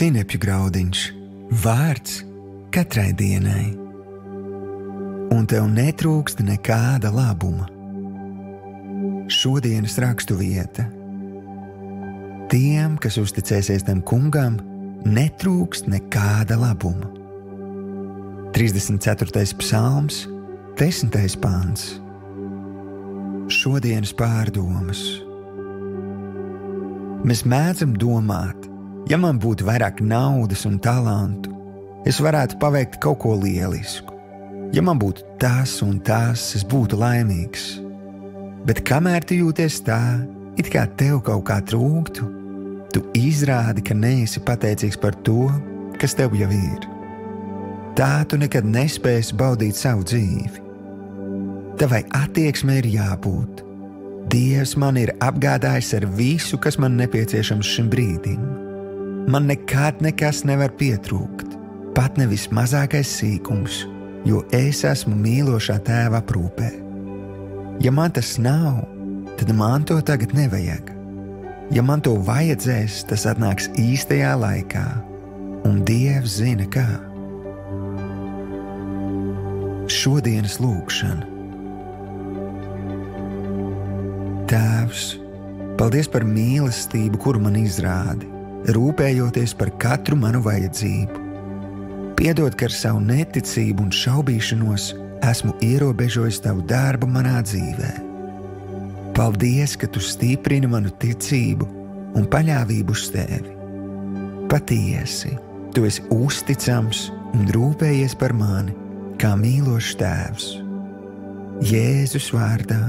Sinepju graudiņš, vārds katrai dienai. Un tev netrūkst nekāda labuma. Šodienas rakstu vieta. Tiem, kas uzticēsies tam kungam, netrūkst nekāda labuma. 34. psalms, 10. pants. Šodienas pārdomas. Mēs mēdzam domāt, ja man būtu vairāk naudas un talantu, es varētu paveikt kaut ko lielisku. Ja man būtu tas un tas, es būtu laimīgs. Bet kamēr tu jūties tā, it kā tev kaut kā trūktu, tu izrādi, ka neesi pateicīgs par to, kas tev jau ir. Tā tu nekad nespēsi baudīt savu dzīvi. Tavai attieksmei ir jābūt. Dievs man ir apgādājis ar visu, kas man nepieciešams šim brīdim. Man nekad nekas nevar pietrūkt, pat nevis mazākais sīkums, jo es esmu mīlošā tēva aprūpē. Ja man tas nav, tad man to tagad nevajag. Ja man to vajadzēs, tas atnāks īstajā laikā, un Dievs zina kā. Šodienas lūgšana. Tēvs, paldies par mīlestību, kuru man izrādi, rūpējoties par katru manu vajadzību. Piedod, ka ar savu neticību un šaubīšanos esmu ierobežojis tavu darbu manā dzīvē. Paldies, ka tu stiprini manu ticību un paļāvību uz tevi. Patiesi, tu esi uzticams un rūpējies par mani kā mīlošs tēvs. Jēzus vārdā.